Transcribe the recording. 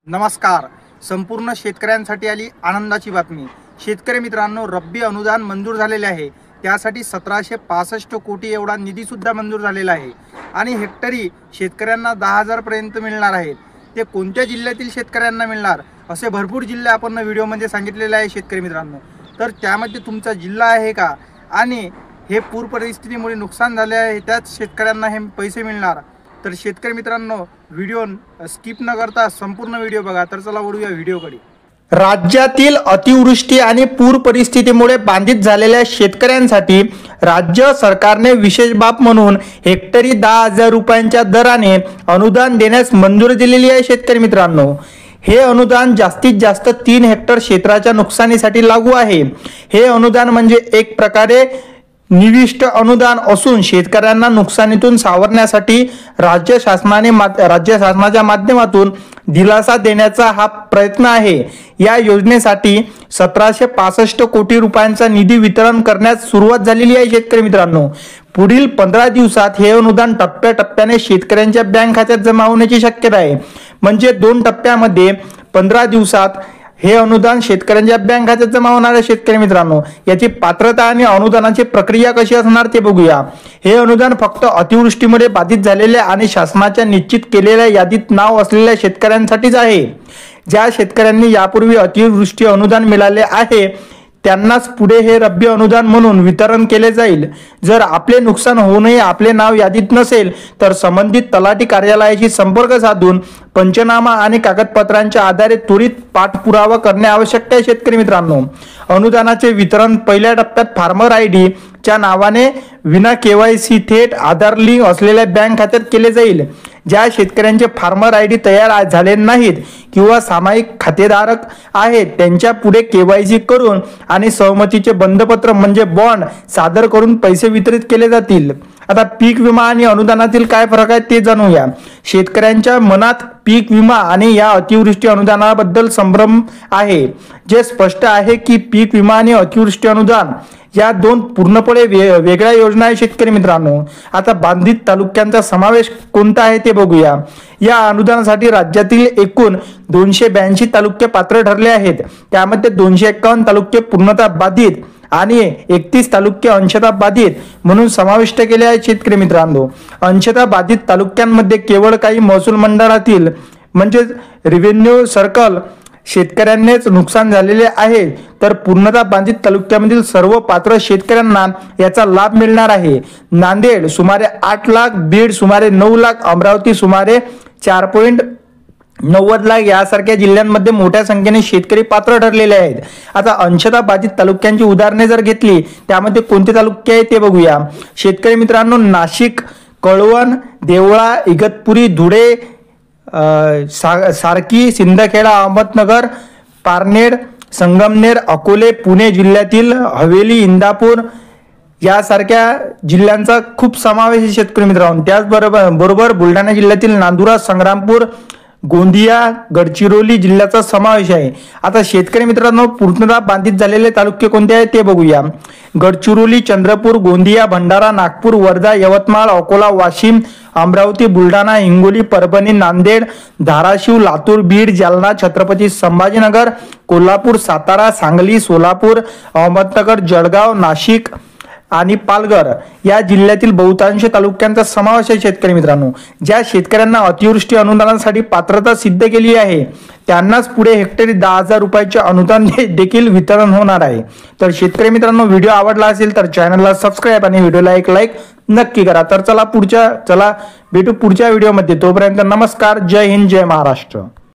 नमस्कार. संपूर्ण शेतकऱ्यांसाठी आली आनंदाची बातमी. शेतकरी मित्रांनो, रब्बी अनुदान मंजूर झालेले आहे. त्यासाठी 1765 कोटी एवढा निधीसुद्धा मंजूर झालेला आहे आणि हेक्टरी शेतकऱ्यांना 10,000 पर्यंत मिळणार आहे. ते कोणत्या जिल्ह्यातील शेतकऱ्यांना मिळणार असे भरपूर जिल्हे आपण व्हिडिओमध्ये सांगितलेले आहे शेतकरी मित्रांनो. तर त्यामध्ये तुमचा जिल्हा आहे का आणि हे पूर परिस्थितीमुळे नुकसान झाले आहे त्याच शेतकऱ्यांना हे पैसे मिळणार. तर शेतकरी मित्रांनो, व्हिडिओ स्किप न करता संपूर्ण व्हिडिओ बघा. तर चला वळूया व्हिडिओकडे. राज्यातील अतिवृष्टी आणि पूर परिस्थितीमुळे बाधित झालेल्या शेतकऱ्यांसाठी राज्य सरकारने विशेष बाब म्हणून हेक्टरी 10,000 रुपयांच्या दराने अनुदान देण्यास मंजुरी दिलेली आहे. शेतकरी मित्रांनो, हे अनुदान जास्तीत जास्त 3 हेक्टर क्षेत्राच्या नुकसानीसाठी लागू आहे. हे अनुदान म्हणजे एक प्रकारे निविष्ट अनुदान असून शेतकऱ्यांना नुकसानीतून सावरण्यासाठी राज्य शासनाच्या माध्यमातून दिलासा देण्याचा हा प्रयत्न आहे. या योजनेसाठी 1765 कोटी रुपयांचा निधी वितरण करण्यास सुरुवात झालेली आहे. शेतकरी मित्रांनो, पुढील 15 दिवसात हे अनुदान टप्प्याटप्प्याने शेतकऱ्यांच्या बँक खात्यात जमा होण्याची शक्यता आहे. म्हणजे 2 टप्प्यामध्ये 15 दिवसात हे अनुदान शेतकऱ्यांच्या बँक खात्यात जमा होणार आहे. शेतकरी मित्रांनो, याची पात्रता आणि अनुदानाची प्रक्रिया कशी असणार ते बघूया. हे अनुदान फक्त अतिवृष्टीमुळे बाधित झालेल्या आणि शासनाच्या निश्चित केलेल्या यादीत नाव असलेल्या शेतकऱ्यांसाठीच आहे. ज्या शेतकऱ्यांनी यापूर्वी अतिवृष्टी अनुदान मिळाले आहे त्यांनाच पुढे हे रब्बी अनुदान म्हणून वितरण केले जाईल. जर आपले नुकसान होऊनही आपले नाव यादीत नसेल तर संबंधित तलाठी कार्यालयाशी संपर्क साधून पंचनामा आणि कागदपत्रांच्या आधारे त्वरित पाठपुरावा करणे आवश्यक आहे. शेतकरी मित्रांनो, अनुदानाचे वितरण पहिल्या टप्प्यात फार्मर आयडी च्या नावाने विना KYC थेट आधार लिंक असलेल्या बँक खात्यात केले जाईल. ज्या शेतकऱ्यांचे फार्मर आयडी तयार झाले नाहीत किंवा सामायिक खातेधारक आहेत त्यांच्या पुढे KYC करून आणि सहमतीचे बंधपत्र म्हणजे बॉन्ड सादर करून पैसे वितरित केले जातील. आता पीक विमा आणि अनुदानातील काय फरक आहे ते जाणूया. शेतकऱ्यांच्या मनात पीक विमा आणि या अतिवृष्टी अनुदानाबद्दल संभ्रम आहे. जे स्पष्ट आहे की पीक विमा आणि अतिवृष्टी अनुदान या 2 पूर्णपणे वेगळ्या योजना आहेत. शेतकरी मित्रांनो, आता बाधित तालुक्यांचा समावेश कोणता आहे ते बघूया. या अनुदानासाठी राज्यातील एकूण 282 तालुके पात्र ठरले आहेत. त्यामध्ये 251 तालुके पूर्णतः बाधित आणि 31 तालुके अंशतः बाधित म्हणून समाविष्ट केले आहेत. शेतकरी मित्रांनो, अंशतः बाधित तालुक्यांमध्ये केवळ काही महसूल मंडळातील म्हणजेच रेव्हेन्यू सर्कल शेतकऱ्यांनाच नुकसान झालेले आहे, तर पूर्णतः बाधित तालुक्यामधील सर्व पात्र शेतकऱ्यांना याचा लाभ मिळणार आहे. नांदेड सुमारे 8 लाख, बीड सुमारे 9 लाख, अमरावती सुमारे 4.90 लाख यासारख्या जिल्ह्यांमध्ये मोठ्या संख्येने शेतकरी पात्र ठरलेले आहेत. आता अंशतः बाधित तालुक्यांची उदाहरणे जर घेतली त्यामध्ये कोणते तालुके आहेत ते बघूया. शेतकरी मित्रांनो, नाशिक, कळवण, देवळा, इगतपुरी, धुळे, सारकी, सिंदखेडा, अहमदनगर, पारनेर, संगमनेर, अकोले, पुणे जिल्ह्यातील हवेली, इंदापूर यासारख्या जिल्ह्यांचा खूप समावेश आहे. शेतकरी मित्रांनो, त्याचबरोबर बुलढाणा जिल्ह्यातील नांदुरा, संग्रामपूर, गोंदिया, गडचिरोली जिल्ह्याचा समावेश आहे. आता शेतकरी मित्रांनो, पूर्णतः बाधित झालेले तालुके कोणते आहेत ते बघूया. गडचिरोली, चंद्रपूर, गोंदिया, भंडारा, नागपूर, वर्धा, यवतमाळ, अकोला, वाशिम, अमरावती, बुलढाणा, हिंगोली, परभणी, नांदेड, धाराशिव, लातूर, बीड, जालना, छत्रपती संभाजीनगर, कोल्हापूर, सातारा, सांगली, सोलापूर, अहमदनगर, जळगाव, नाशिक आणि पालघर या जिल्ह्यातील बहुतांश तालुक्यांचा समावेश आहे. शेतकरी मित्रांनो, ज्या शेतकऱ्यांना अतिवृष्टी अनुदानासाठी पात्रता सिद्ध केली आहे त्यांनाच पुढे हेक्टरी 10,000 रुपयाचे अनुदान देखील वितरण होणार आहे. तर शेतकरी मित्रांनो, व्हिडिओ आवडला असेल तर चॅनलला सबस्क्राईब आणि व्हिडिओला एक लाईक नक्की करा. तर चला भेटू पुढच्या व्हिडिओमध्ये. तोपर्यंत नमस्कार. जय हिंद, जय महाराष्ट्र.